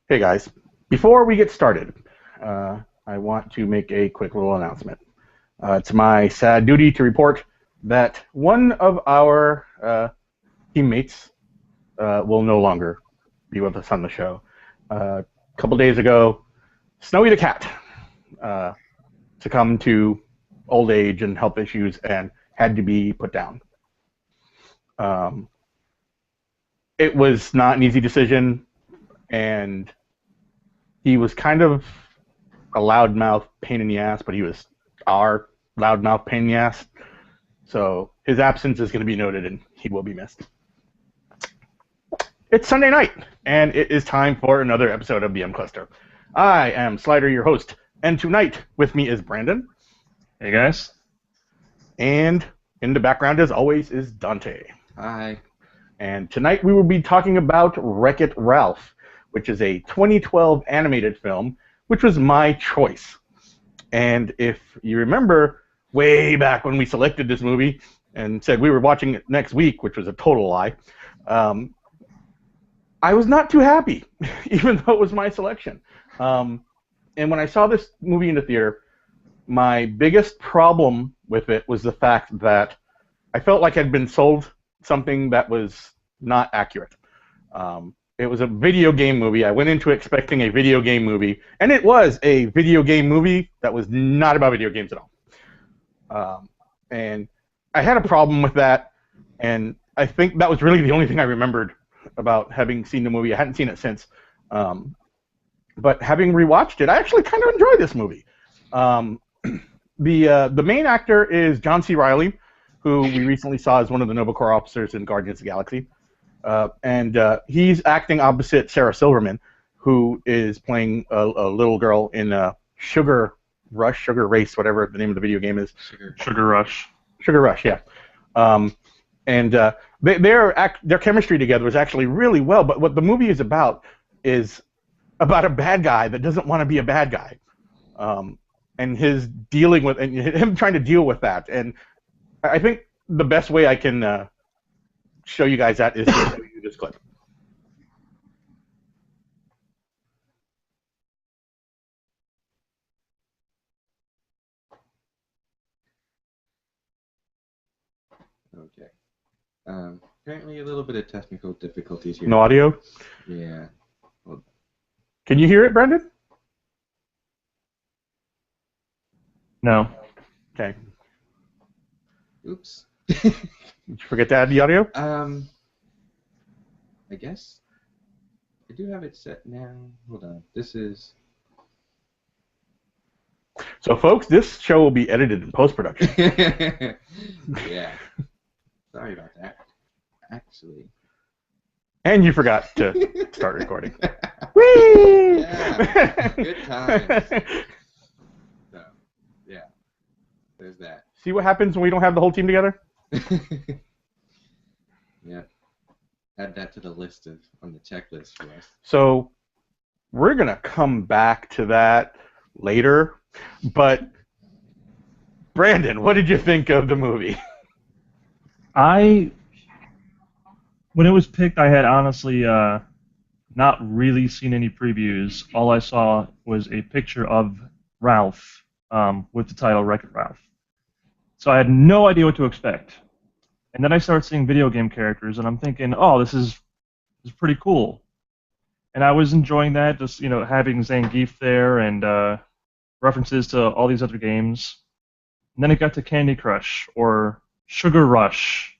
Hey guys, before we get started, I want to make a quick little announcement. It's my sad duty to report that one of our teammates will no longer be with us on the show. A couple days ago, Snowy the cat succumbed to old age and health issues and had to be put down. It was not an easy decision, and he was kind of a loudmouth pain in the ass, but he was our loudmouth pain in the ass. So his absence is going to be noted, and he will be missed. It's Sunday night, and it is time for another episode of the M Cluster. I am Slider, your host, and tonight with me is Brandon. Hey guys. And in the background, as always, is Dante. Hi. And tonight we will be talking about Wreck-It Ralph, which is a 2012 animated film, which was my choice. And if you remember, way back when we selected this movie and said we were watching it next week, which was a total lie, I was not too happy, even though it was my selection. And when I saw this movie in the theater, my biggest problem with it was the fact that I felt like I'd been sold something that was not accurate. It was a video game movie. I went into expecting a video game movie, and it was a video game movie that was not about video games at all. And I had a problem with that, and I think that was really the only thing I remembered about having seen the movie. I hadn't seen it since. But having rewatched it, I actually kind of enjoyed this movie. The main actor is John C. Reilly, who we recently saw as one of the Nova Corps officers in Guardians of the Galaxy. And he's acting opposite Sarah Silverman, who is playing a little girl in Sugar Race, whatever the name of the video game is. Sugar Rush. Sugar Rush, yeah. Their chemistry together was actually really well, but what the movie is about a bad guy that doesn't want to be a bad guy. And his dealing with, and him trying to deal with that. And I think the best way I can show you guys that is to show you this clip. Okay. Apparently a little bit of technical difficulties here. No audio? Yeah. Well, Can you hear it, Brendan? No. Okay. oops. Did you forget to add the audio? I guess. I do have it set now. Hold on. This is... So, folks, this show will be edited in post-production. Yeah. Sorry about that. Actually. And you forgot to start recording. Whee! Yeah. Good times. So, yeah. There's that. See what happens when we don't have the whole team together? Yeah. Add that to the list on the checklist for us. So we're going to come back to that later. But, Brandon, what did you think of the movie? When it was picked, I had honestly not really seen any previews. All I saw was a picture of Ralph with the title Wreck-It Ralph. So I had no idea what to expect. And then I started seeing video game characters, and I'm thinking, oh, this is pretty cool. And I was enjoying that, just having Zangief there and references to all these other games. And then it got to Candy Crush or Sugar Rush,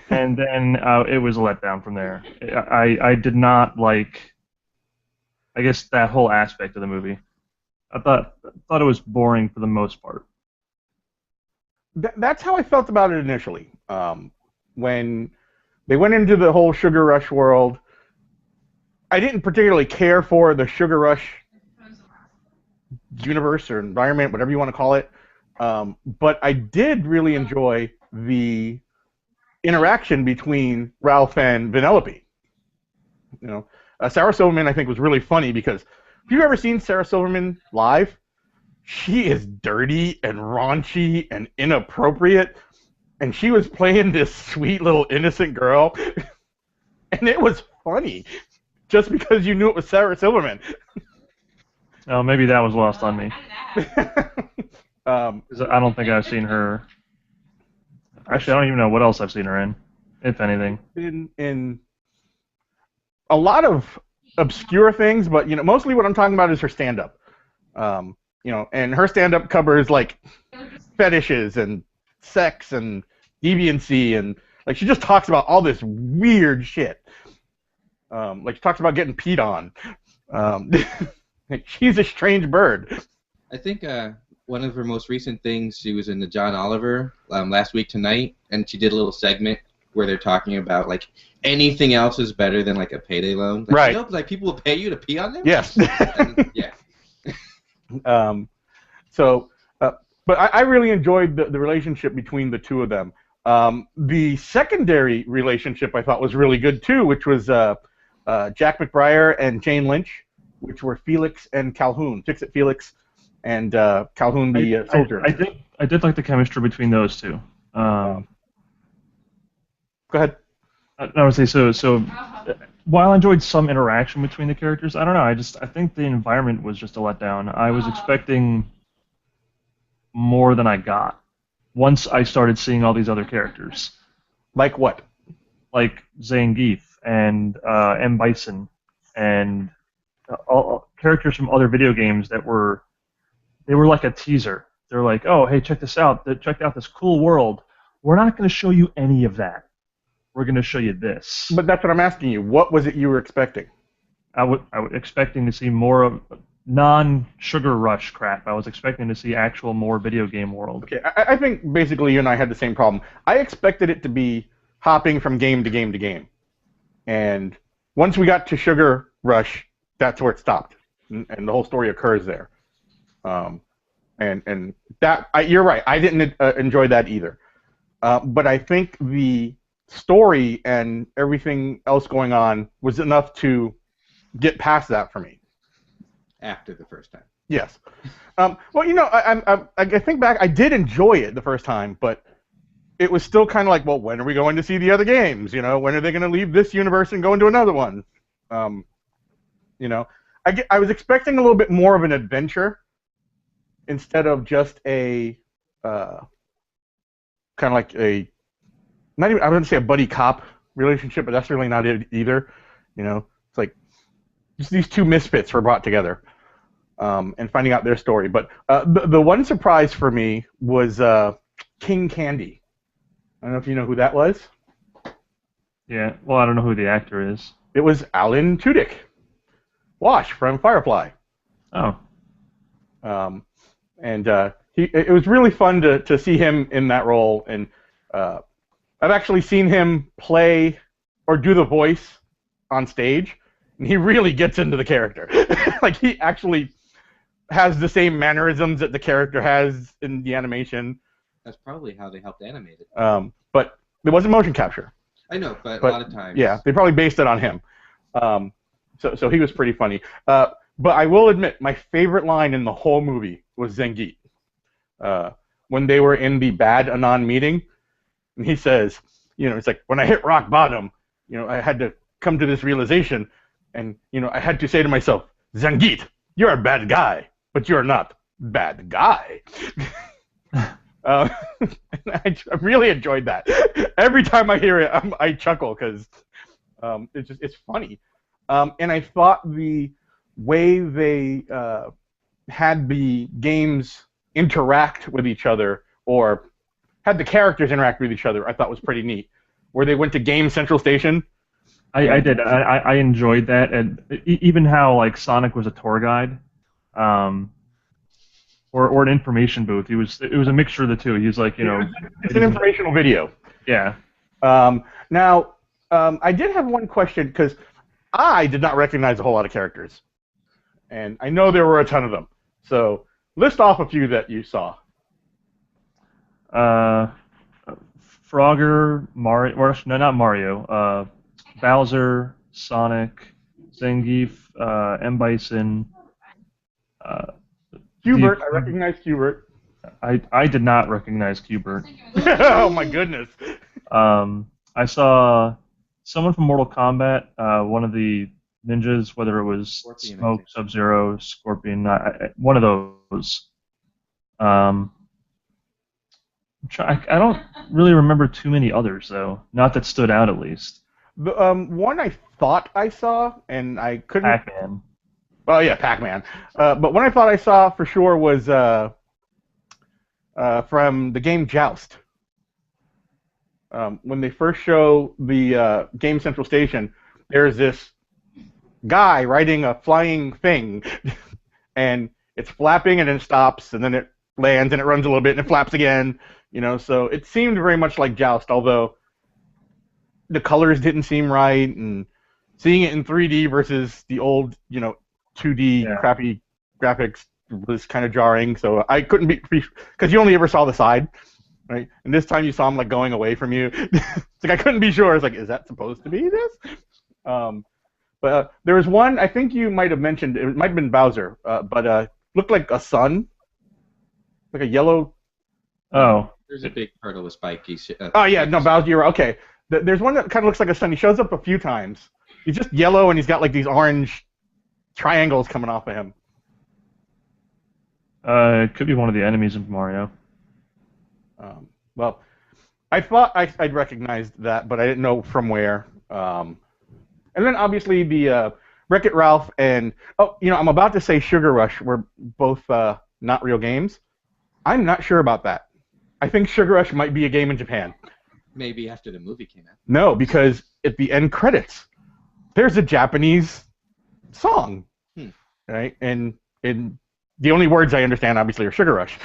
and then it was a letdown from there. I did not like, I guess, that whole aspect of the movie. I thought it was boring for the most part. That's how I felt about it initially. When they went into the whole Sugar Rush world, I didn't particularly care for the Sugar Rush universe or environment, whatever you want to call it. But I did really enjoy the interaction between Ralph and Vanellope. Sarah Silverman, I think, was really funny because if you've ever seen Sarah Silverman live, she is dirty and raunchy and inappropriate, and she was playing this sweet little innocent girl, and it was funny. just because you knew it was Sarah Silverman. Oh, maybe that was lost on me. 'Cause I don't think I've seen her. Actually, I don't even know what else I've seen her in, if anything. In a lot of obscure things, but mostly what I'm talking about is her stand-up. And her stand-up covers like fetishes and sex and deviancy, and like she just talks about all this weird shit. Like she talks about getting peed on. She's a strange bird. I think one of her most recent things, she was in the John Oliver last week tonight, and she did a little segment where they're talking about like anything else is better than like a payday loan. Like, right. Like people will pay you to pee on them. Yes. Yeah. But I really enjoyed the relationship between the two of them. The secondary relationship I thought was really good too, which was Jack McBrayer and Jane Lynch, which were Felix and Calhoun. Fix-It Felix and Calhoun the soldier. I did like the chemistry between those two. Go ahead. I would say so. While I enjoyed some interaction between the characters, I don't know. I think the environment was just a letdown. I was expecting more than I got once I started seeing all these other characters. Like what? Like Zangief and M. Bison and all characters from other video games that were like a teaser. They're like, oh, hey, check this out. Check out this cool world. We're not going to show you any of that. We're going to show you this. But that's what I'm asking you. What was it you were expecting? I was expecting to see more of non-Sugar Rush crap. I was expecting to see actual more video game world. Okay, I think basically you and I had the same problem. I expected it to be hopping from game to game to game. And once we got to Sugar Rush, that's where it stopped. And the whole story occurs there. And that you're right. I didn't enjoy that either. But I think the story and everything else going on was enough to get past that for me. After the first time. Yes. Well, I think back, I did enjoy it the first time, but it was still kind of like, well, when are we going to see the other games? When are they going to leave this universe and go into another one? I was expecting a little bit more of an adventure instead of just a kind of like a, not even, I wouldn't say a buddy cop relationship, but that's really not it either. It's like just these two misfits were brought together and finding out their story. But the one surprise for me was King Candy. I don't know if you know who that was. Yeah, well, I don't know who the actor is. It was Alan Tudyk, Wash from Firefly. Oh. It was really fun to see him in that role, and I've actually seen him play or do the voice on stage, and he really gets into the character. Like, he actually has the same mannerisms that the character has in the animation. That's probably how they helped animate it. But it wasn't motion capture. I know, but a lot of times. Yeah, they probably based it on him. So he was pretty funny. But I will admit, my favorite line in the whole movie was Zangief. When they were in the Bad Anon meeting, and he says, it's like, when I hit rock bottom, I had to come to this realization, and, I had to say to myself, Zangief, you're a bad guy, but you're not bad guy. I really enjoyed that. Every time I hear it, I chuckle because it's funny. And I thought the way they had the games interact with each other, or had the characters interact with each other, I thought was pretty neat. Where they went to Game Central Station. I did. I enjoyed that, and even how like Sonic was a tour guide. Or an information booth. It was a mixture of the two. He was like, It's an informational video. Yeah. Now, I did have one question, because I did not recognize a whole lot of characters. And I know there were a ton of them. So, list off a few that you saw. Frogger, Mario, or no, not Mario. Bowser, Sonic, Zangief, M. Bison, Hubert, I recognize Hubert. I did not recognize Hubert. Oh my goodness. I saw someone from Mortal Kombat, one of the ninjas, whether it was Scorpion, I Smoke, think. Sub-Zero, Scorpion, one of those. Um, I don't really remember too many others though. Not that stood out at least. The one I thought I saw, and I couldn't. Pac-Man. Oh yeah, Pac-Man. But one I thought I saw for sure was from the game Joust. When they first show the game Central Station, there's this guy riding a flying thing, and it's flapping and then it stops, and then it lands and it runs a little bit and it flaps again. So it seemed very much like Joust, although the colors didn't seem right, and seeing it in 3D versus the old, 2D crappy graphics was kind of jarring. So I couldn't be, because you only ever saw the side, right? And this time you saw him like going away from you. It's like I couldn't be sure. It's like, is that supposed to be this? But there was one I think you might have mentioned. It might have been Bowser, but looked like a sun, like a yellow. Oh. There's a big turtle with spiky. Oh yeah, no, Bowser. You're right. Okay. There's one that kind of looks like a sun. He shows up a few times. He's just yellow and he's got like these orange triangles coming off of him. It could be one of the enemies in Mario. Well, I thought I'd recognized that, but I didn't know from where. And then obviously the Wreck-It Ralph and I'm about to say Sugar Rush were both not real games. I'm not sure about that. I think Sugar Rush might be a game in Japan. Maybe after the movie came out. No, because at the end credits, there's a Japanese song, right? And the only words I understand, obviously, are Sugar Rush.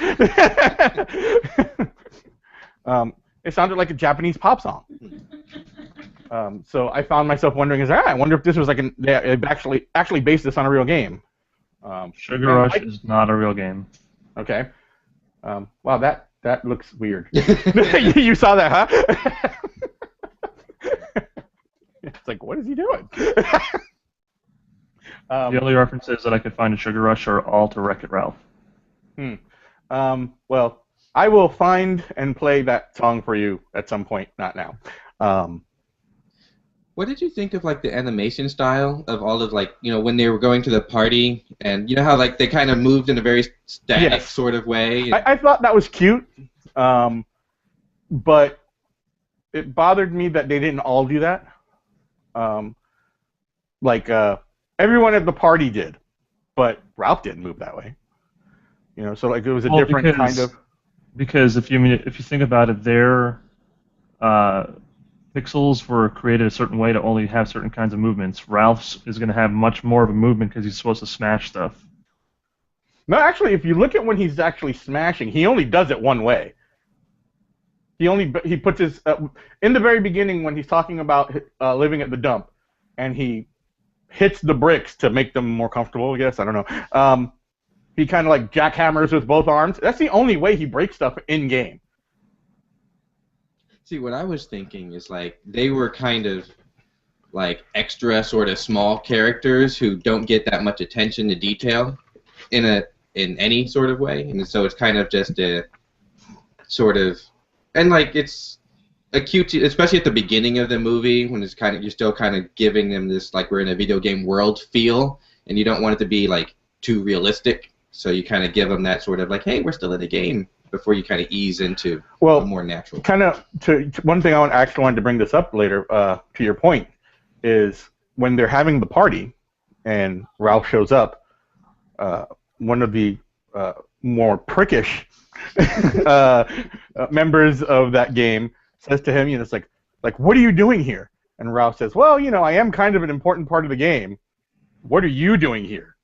It sounded like a Japanese pop song. So I found myself wondering, I wonder if this was like they actually based this on a real game. Sugar Rush is not a real game. Okay. Wow, that looks weird. You saw that, huh? It's like, what is he doing? The only references that I could find in Sugar Rush are all to Wreck-It Ralph. Well, I will find and play that song for you at some point, not now. What did you think of like the animation style of all of when they were going to the party, and how like they kind of moved in a very static sort of way? I thought that was cute, but it bothered me that they didn't all do that. Everyone at the party did, but Ralph didn't move that way. So like it was a different kind of. Because if you think about it, their pixels were created a certain way to only have certain kinds of movements. Ralph's is going to have much more of a movement because he's supposed to smash stuff. No, actually, if you look at when he's actually smashing, he only does it one way. He puts his in the very beginning when he's talking about living at the dump, and he hits the bricks to make them more comfortable. I guess I don't know. He kind of like jackhammers with both arms. That's the only way he breaks stuff in game. See, what I was thinking is like they were kind of like extra sort of small characters who don't get that much attention to detail in any sort of way, and so it's kind of just a sort of, and like it's a cute, especially at the beginning of the movie when it's kind of, you're still kind of giving them this like we're in a video game world feel, and you don't want it to be like too realistic, so you kind of give them that sort of like, hey, we're still in a game, before you kind of ease into a more natural. Kind of one thing I actually wanted to bring this up later, to your point, is when they're having the party and Ralph shows up, one of the more prickish members of that game says to him, it's like, what are you doing here? And Ralph says, well, I am kind of an important part of the game. What are you doing here?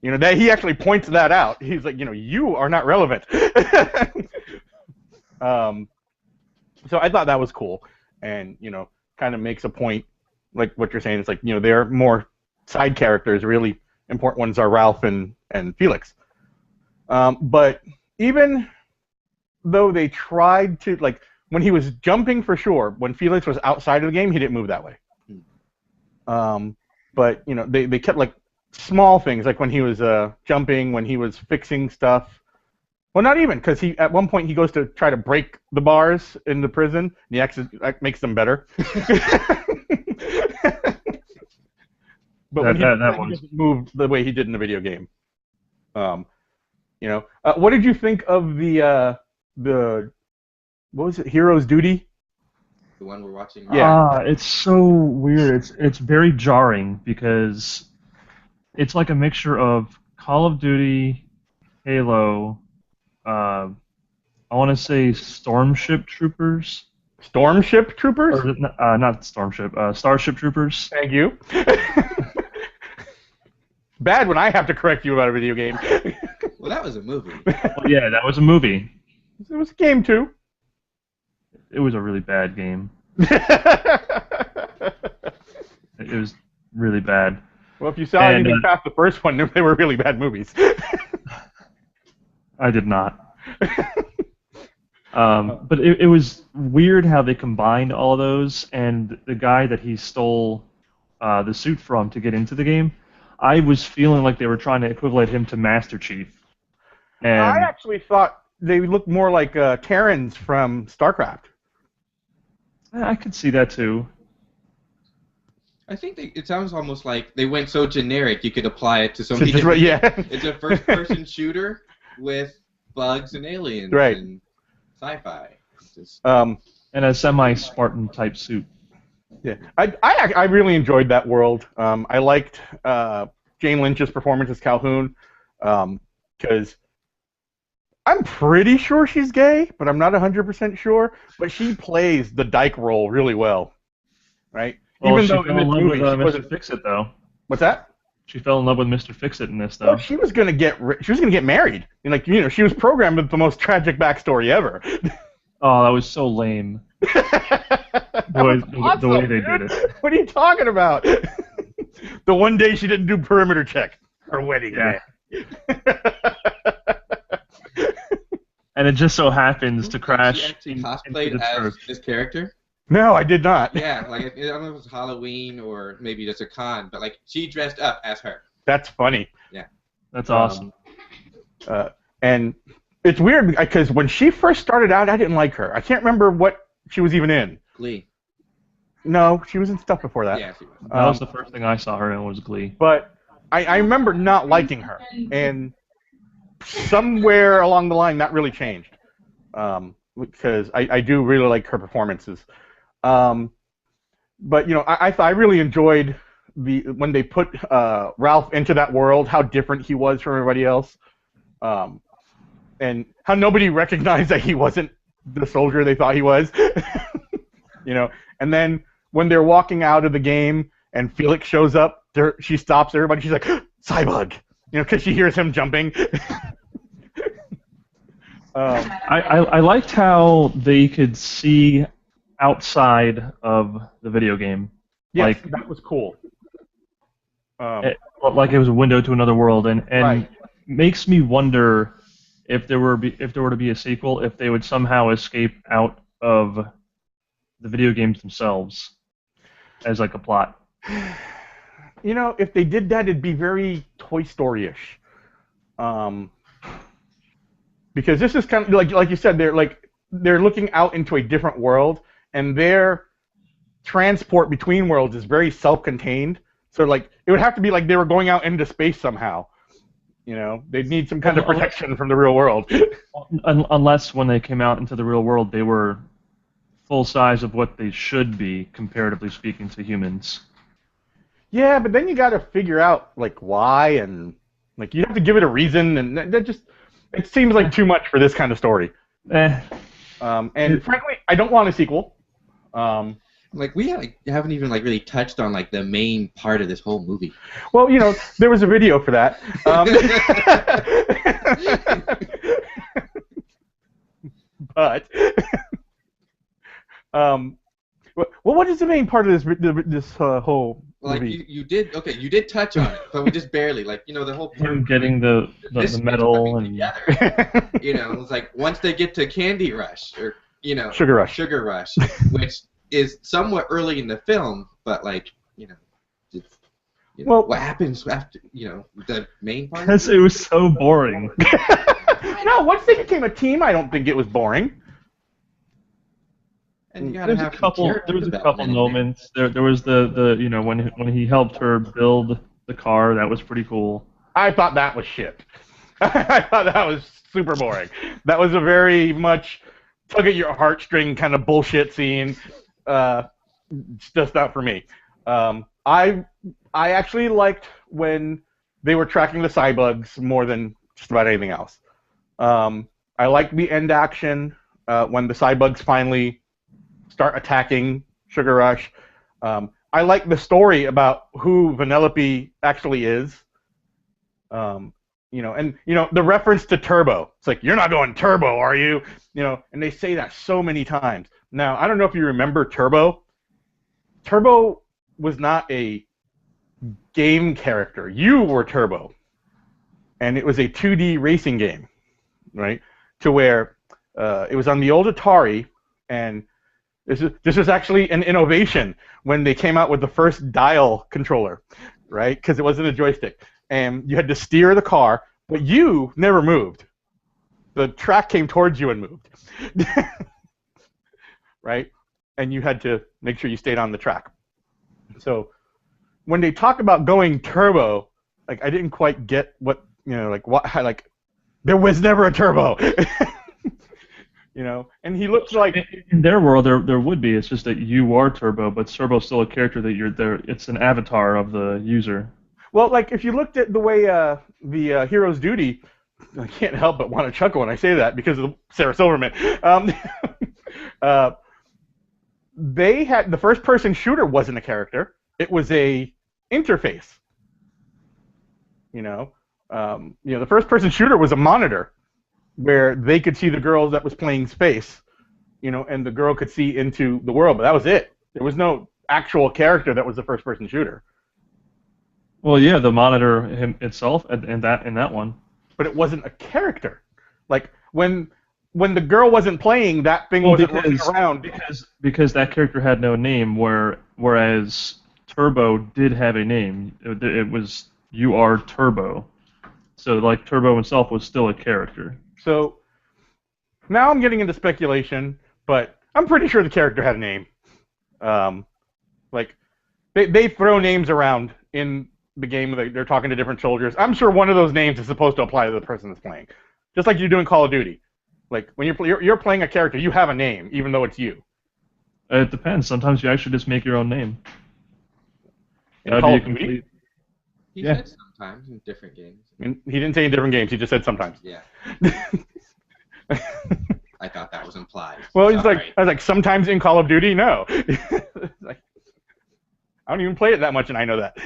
That he actually points that out. He's like, you are not relevant. So I thought that was cool, and kind of makes a point, like what you're saying. It's like they're more side characters. Really important ones are Ralph and Felix. But even though they tried to, like when he was jumping for sure, when Felix was outside of the game, he didn't move that way. But they kept like small things, like when he was jumping, when he was fixing stuff. Well, not even, because at one point he goes to try to break the bars in the prison, and he actually makes them better. But when he doesn't move the way he did in the video game. What did you think of the what was it, Hero's Duty? The one we're watching. Yeah. It's so weird. It's very jarring because it's like a mixture of Call of Duty, Halo, I want to say Stormship Troopers. Stormship Troopers? Or, not Stormship, Starship Troopers. Thank you. Bad when I have to correct you about a video game. Well, that was a movie. Well, yeah, that was a movie. It was a game, too. It was a really bad game. It was really bad. Well, if you saw anything past the first one, they were really bad movies. I did not. But it was weird how they combined all of those, and the guy that he stole the suit from to get into the game, I was feeling like they were trying to equivalent him to Master Chief. And I actually thought they looked more like Terrans from StarCraft. I could see that too. I think it sounds almost like they went so generic you could apply it to something different. Yeah. It's a first-person shooter with bugs and aliens and sci-fi. And a semi-Spartan type suit. Yeah, I really enjoyed that world. I liked Jane Lynch's performance as Calhoun because I'm pretty sure she's gay, but I'm not 100% sure. But she plays the dyke role really well, right? Well, even she though fell in in this love movie with she Mr. wasn't. Fix-It, though. What's that? She fell in love with Mr. Fix-It in this, though. Well, she was gonna get married. And, she was programmed with the most tragic backstory ever. Oh, that was so lame. The way they did it. What are you talking about? The one day she didn't do perimeter check. Her wedding day. And it just so happens to crash. She actually cosplayed as this character? No, I did not. Yeah, like I don't know if it was Halloween or maybe just a con, but like she dressed up as her. That's funny. Yeah. That's awesome. And it's weird because when she first started out, I didn't like her. I can't remember what she was even in. Glee. No, she was in stuff before that. Yeah, she was. That was the first thing I saw her in was Glee. But I remember not liking her, and somewhere along the line that really changed. Because I do really like her performances. But I really enjoyed when they put Ralph into that world, how different he was from everybody else, and how nobody recognized that he wasn't the soldier they thought he was. And then when they're walking out of the game and Felix shows up, she stops everybody. She's like, "Cybug," because she hears him jumping. I liked how they could see outside of the video game. Yes, that was cool. Like it was a window to another world, and right. Makes me wonder if there were to be a sequel, if they would somehow escape out of the video games themselves as like a plot. If they did that, it'd be very Toy Story-ish. Because this is kind of like you said, they're looking out into a different world, and their transport between worlds is very self-contained. So it would have to be like they were going out into space somehow. They'd need some kind of protection from the real world. Unless when they came out into the real world, they were full size of what they should be, comparatively speaking, to humans. Yeah, but then you got to figure out why, and you have to give it a reason, and it seems like too much for this kind of story. And frankly, I don't want a sequel. We haven't even really touched on the main part of this whole movie. Well, there was a video for that. But what is the main part of this whole movie? You did touch on it, but we just barely the whole part. Him getting the medal and together. It's once they get to Candy Rush or Sugar Rush, which is somewhat early in the film, but what happens after the main part? Because it was so boring. No, once they became a team, I don't think it was boring. And you gotta have There was a couple moments. There was the when he helped her build the car. That was pretty cool. I thought that was shit. I thought that was super boring. That was a very much tug at your heartstring kind of bullshit scene. It's just not for me. I actually liked when they were tracking the cybugs more than just about anything else. I liked the end action when the cybugs finally start attacking Sugar Rush. I like the story about who Vanellope actually is. The reference to Turbo. It's like, you're not going Turbo, are you? And they say that so many times. Now, I don't know if you remember Turbo. Turbo was not a game character. You were Turbo. And it was a 2D racing game, right? To where it was on the old Atari, and this is actually an innovation when they came out with the first dial controller, right? Because it wasn't a joystick. And you had to steer the car, but you never moved. The track came towards you and moved. Right? And you had to make sure you stayed on the track. So when they talk about going turbo, like, I didn't quite get what, there was never a turbo. And he looks like... In their world, there would be. It's just that you are Turbo, but Turbo's still a character that you're there. It's an avatar of the user. Well, like, if you looked at the way the Hero's Duty, I can't help but want to chuckle when I say that because of Sarah Silverman. They had the first-person shooter wasn't a character; it was a interface. The first-person shooter was a monitor where they could see the girl that was playing space, and the girl could see into the world, but that was it. There was no actual character that was the first-person shooter. Well, yeah, the monitor itself in that one. But it wasn't a character. Like when the girl wasn't playing, that thing wasn't running around. Because that character had no name, whereas Turbo did have a name. It was you are Turbo. So like Turbo himself was still a character. So now I'm getting into speculation, but I'm pretty sure the character had a name. They throw names around in the game. They're talking to different soldiers. I'm sure one of those names is supposed to apply to the person that's playing, just like you do in Call of Duty. Like when you're playing a character, you have a name, even though it's you. It depends. Sometimes you actually just make your own name. In Call of Duty? He said sometimes in different games. He didn't say in different games. He just said sometimes. Yeah. I thought that was implied. Well, I was like, sometimes in Call of Duty, no. Like, I don't even play it that much, and I know that.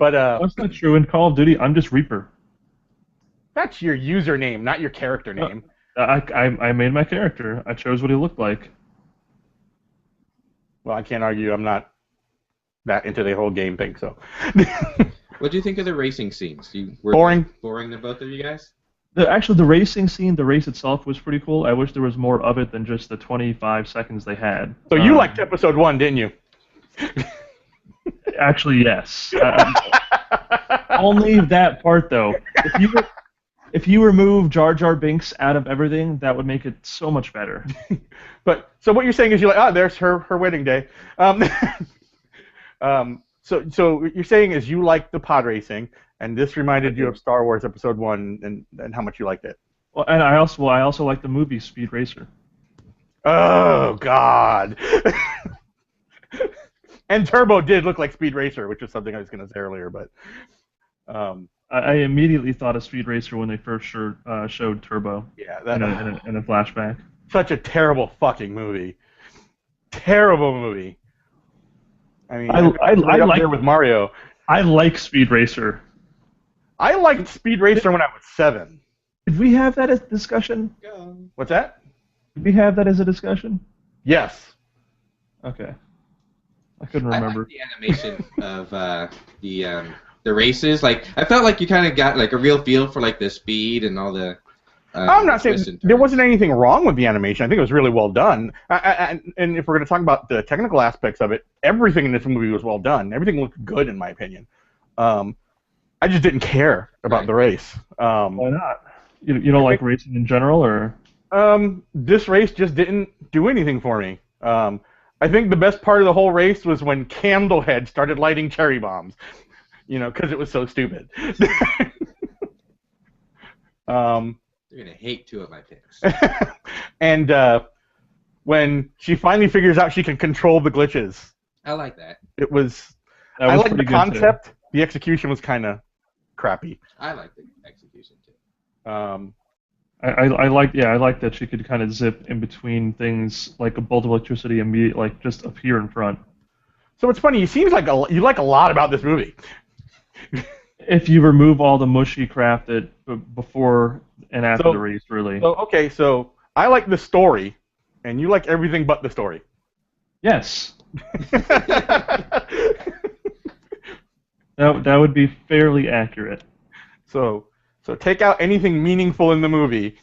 That's not true. In Call of Duty, I'm just Reaper. That's your username, not your character name. I made my character. I chose what he looked like. Well, I can't argue. I'm not that into the whole game thing, so. What do you think of the racing scenes? Boring. Boring to both of you guys? Actually, the racing scene, the race itself was pretty cool. I wish there was more of it than just the 25 seconds they had. So you liked episode 1, didn't you? Actually, yes. Only that part, though. If you remove Jar Jar Binks out of everything, that would make it so much better. But so what you're saying is you're like, there's her wedding day. So what you're saying is you like the pod racing, and this reminded you of Star Wars Episode 1 and how much you liked it. Well, and I also like the movie Speed Racer. Oh God. And Turbo did look like Speed Racer, which is something I was going to say earlier, but. I immediately thought of Speed Racer when they first showed Turbo. Yeah, in a flashback. Such a terrible fucking movie. Terrible movie. I mean, I like there with Mario. I like Speed Racer. I liked Speed Racer when I was 7. Did we have that as a discussion? What's that? Did we have that as a discussion? Yes. Okay. I couldn't remember. I like the animation of the races. Like, I felt like you kind of got like a real feel for like the speed and all the. I'm not saying there wasn't anything wrong with the animation. I think it was really well done. And if we're going to talk about the technical aspects of it, everything in this movie was well done. Everything looked good, in my opinion. I just didn't care about the race. Why not? You don't like racing in general, or? This race just didn't do anything for me. I think the best part of the whole race was when Candlehead started lighting cherry bombs. Because it was so stupid. You're gonna hate two of my picks. And when she finally figures out she can control the glitches, I like that. it was. I like the concept. The execution was kind of crappy. I like the execution too. I like that she could kind of zip in between things like a bolt of electricity and just appear in front. So it's funny. It seems like you like a lot about this movie. If you remove all the mushy crap that before and after the race, really. So I like the story, and you like everything but the story. Yes. That would be fairly accurate. So take out anything meaningful in the movie,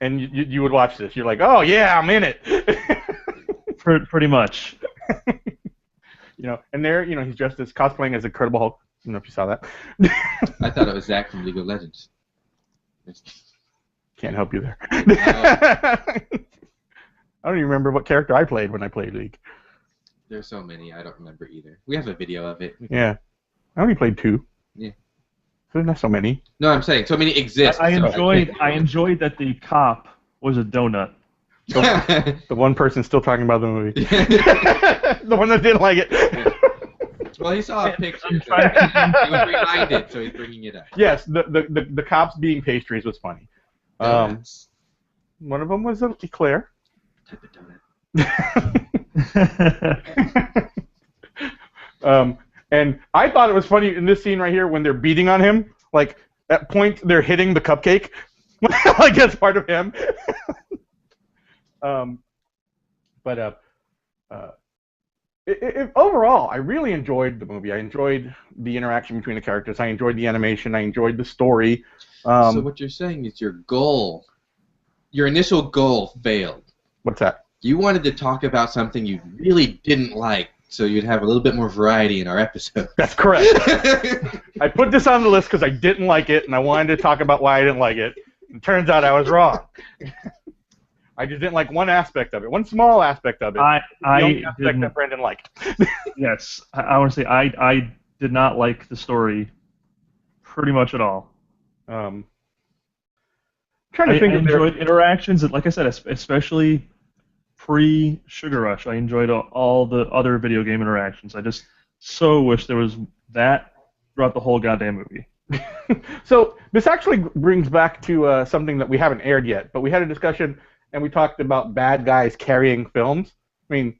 and you would watch this. You're like, oh yeah, I'm in it. Pretty much. And there, he's dressed as cosplaying as Incredible Hulk. I don't know if you saw that. I thought it was Zach from League of Legends. Can't help you there. I don't even remember what character I played when I played League. There's so many, I don't remember either. We have a video of it. Yeah. I only played 2. Yeah. So there's not so many. No, I'm saying so many exist. I enjoyed that the cop was a donut. The one person still talking about the movie. The one that didn't like it. Well, he saw a picture. He was reminded, so he's bringing it up. Yes, the cops being pastries was funny. One of them was an eclair. Type of donut. And I thought it was funny in this scene right here when they're beating on him. Like, at point, they're hitting the cupcake. Like, that's part of him. Overall, I really enjoyed the movie. I enjoyed the interaction between the characters. I enjoyed the animation. I enjoyed the story. So what you're saying is your initial goal failed. What's that? You wanted to talk about something you really didn't like, so you'd have a little bit more variety in our episode. That's correct. I put this on the list because I didn't like it, and I wanted to talk about why I didn't like it. It turns out I was wrong. I just didn't like one aspect of it, one small aspect of it. The only aspect that Brandon liked. Yes, I want to say I did not like the story pretty much at all. Trying to think I enjoyed interactions, and like I said, especially pre-Sugar Rush. I enjoyed all the other video game interactions. I just so wish there was that throughout the whole goddamn movie. So this actually brings back to something that we haven't aired yet, but we had a discussion and we talked about bad guys carrying films. I mean,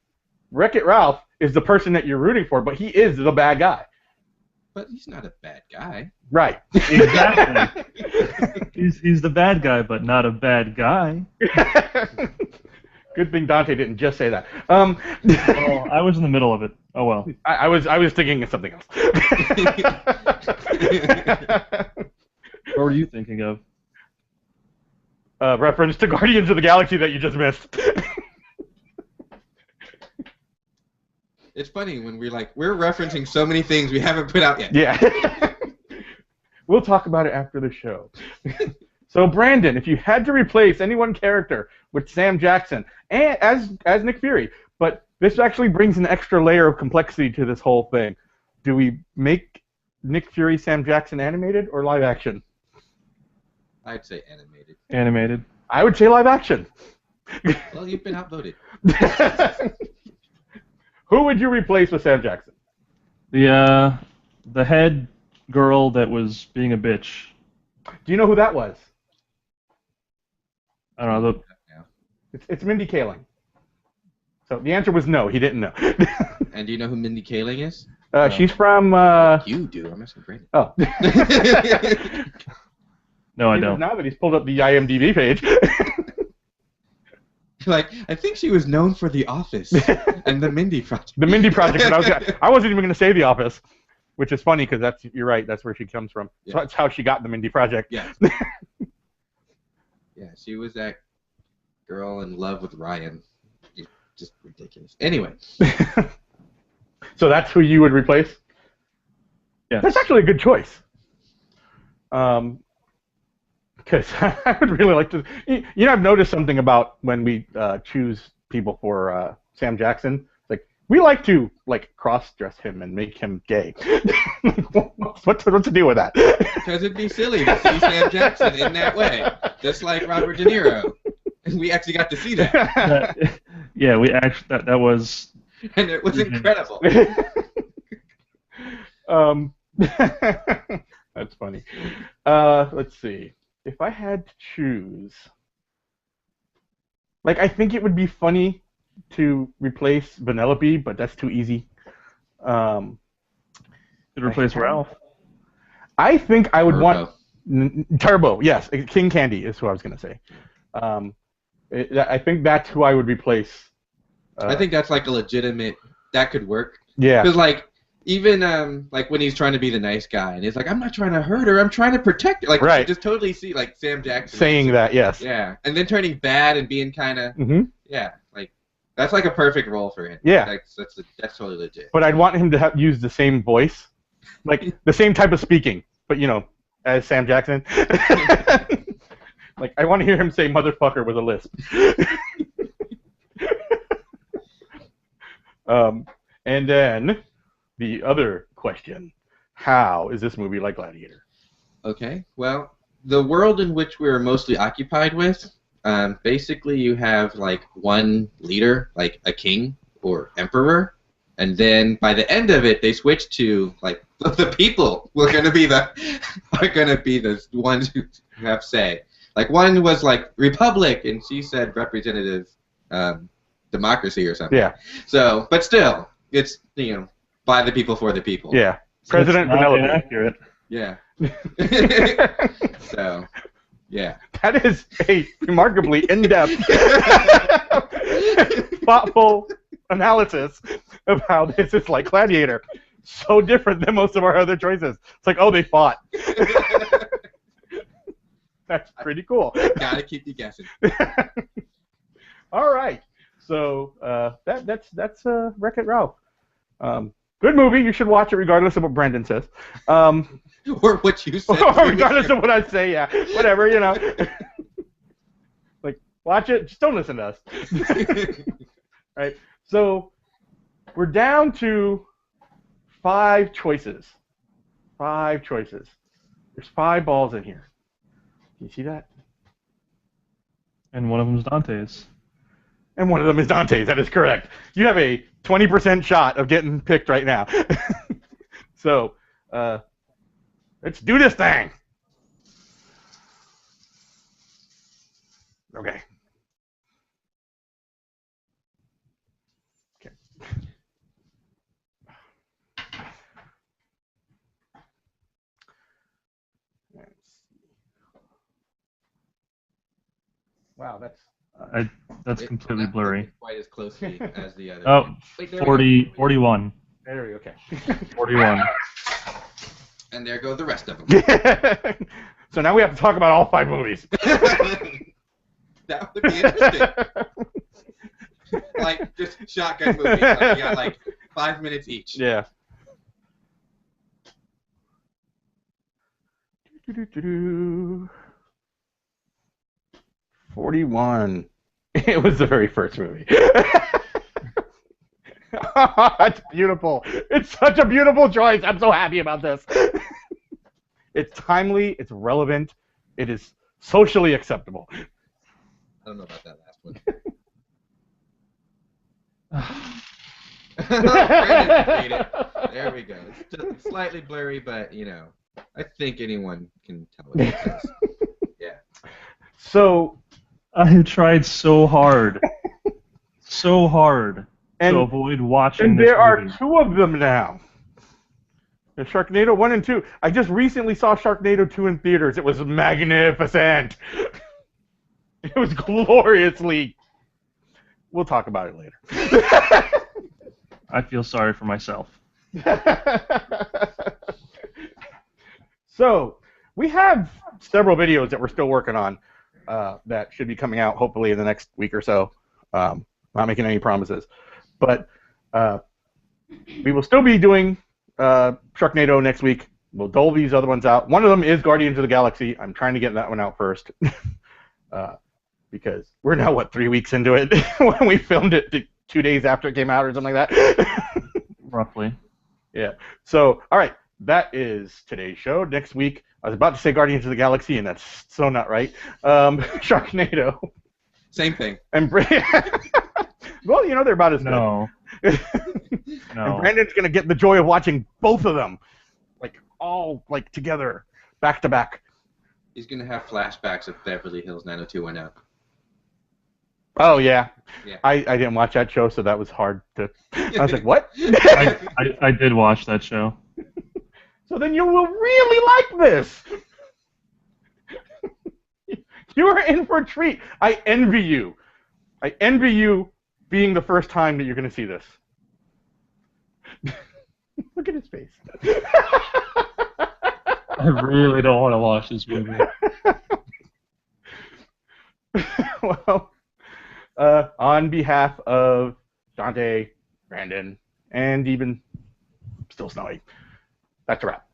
Wreck-It Ralph is the person that you're rooting for, but he is the bad guy. But he's not a bad guy. Right. Exactly. he's the bad guy, but not a bad guy. Good thing Dante didn't just say that. Well, I was in the middle of it. Oh well. I was thinking of something else. What were you thinking of? Reference to Guardians of the Galaxy that you just missed. It's funny when we're referencing so many things we haven't put out yet. Yeah. We'll talk about it after the show. So Brandon, if you had to replace any one character with Sam Jackson and as Nick Fury, but this actually brings an extra layer of complexity to this whole thing. Do we make Nick Fury Sam Jackson animated or live action? I'd say animated. Animated. I would say live action. Well, you've been outvoted. Who would you replace with Sam Jackson? The head girl that was being a bitch. Do you know who that was? I don't know. It's Mindy Kaling. So the answer was no. He didn't know. And do you know who Mindy Kaling is? She's from. You do. I'm asking Brandon. Oh. No, I don't. Now that he's pulled up the IMDb page. I think she was known for The Office and The Mindy Project. The Mindy Project. I wasn't even going to say The Office, which is funny because you're right. That's where she comes from. Yeah. So that's how she got the Mindy Project. Yeah. Yeah, she was that girl in love with Ryan. Just ridiculous. Anyway. So that's who you would replace? Yeah. That's actually a good choice. Because because I would really like to. I've noticed something about when we choose people for Sam Jackson. Like we like to cross-dress him and make him gay. What's the deal with that? Because it'd be silly to see Sam Jackson in that way, just like Robert De Niro. We actually got to see that. Yeah, we actually that was. And it was incredible. That's funny. Let's see. If I had to choose, I think it would be funny to replace Vanellope, but that's too easy. To replace Ralph. I think I would Turbo. want Turbo. Yes, King Candy is who I was going to say. I think that's who I would replace. I think that's like a legitimate. That could work. Yeah. Because even when he's trying to be the nice guy and he's like, I'm not trying to hurt her, I'm trying to protect her. Right. You just totally see Sam Jackson saying that. Yes. Yeah, and then turning bad and being kind of yeah, that's a perfect role for him. Yeah. That's totally legit. But I'd want him to use the same voice, the same type of speaking, but as Sam Jackson. I want to hear him say "motherfucker" with a lisp. And then the other question: how is this movie like Gladiator? Okay. Well, the world in which we're mostly occupied with, basically you have one leader, like a king or emperor, and then by the end of it, they switch to the people are going to be the ones who have say. One was republic, and she said representative democracy or something. Yeah. So, but still, it's by the people for the people. Yeah. President Vanellope. Inaccurate. Yeah. So, yeah. That is a remarkably in-depth, thoughtful analysis of how this is like Gladiator. So different than most of our other choices. It's oh, they fought. That's pretty cool. Gotta keep you guessing. All right. So that's Wreck-It Ralph. Good movie. You should watch it regardless of what Brandon says. Or what you said. Or regardless of what I say, yeah. Whatever, watch it. Just don't listen to us. Right. So we're down to 5 choices. 5 choices. There's 5 balls in here. Can you see that? And one of them is Dante's. And one of them is Dante's. That is correct. You have a 20% shot of getting picked right now. So, let's do this thing. Okay. Okay. Wow, that's completely blurry. Quite as closely as the other. Oh, 41. there we go. Okay. 41. And there go the rest of them. So now we have to talk about all 5 movies. That would be interesting. Just shotgun movies. You got 5 minutes each. Yeah. 41. It was the very first movie. That's beautiful. It's such a beautiful choice. I'm so happy about this. It's timely. It's relevant. It is socially acceptable. I don't know about that last one. Brandon made it. There we go. It's just slightly blurry, but I think anyone can tell what it says. Yeah. So I have tried so hard to avoid watching this there are movie. 2 of them now. There's Sharknado 1 and 2. I just recently saw Sharknado 2 in theaters. It was magnificent. It was gloriously. We'll talk about it later. I feel sorry for myself. So, we have several videos that we're still working on that should be coming out hopefully in the next week or so. Not making any promises. But we will still be doing Sharknado next week. we'll dole these other ones out. One of them is Guardians of the Galaxy. I'm trying to get that one out first. Because we're now, 3 weeks into it when we filmed it 2 days after it came out or something like that. Roughly. Yeah. So, all right. That is today's show. Next week, I was about to say Guardians of the Galaxy, and that's so not right. Sharknado. Same thing. And well, they're about as No. good. No. And Brandon's going to get the joy of watching both of them, all together, back to back. He's going to have flashbacks of Beverly Hills 90210. Oh, yeah. Yeah. I didn't watch that show, so that was hard to... I was like, what? I did watch that show. So then you will really like this. You are in for a treat. I envy you. I envy you being the first time that you're going to see this. Look at his face. I really don't want to watch this movie. Well, on behalf of Dante, Brandon, and even still Snowy, that's a wrap.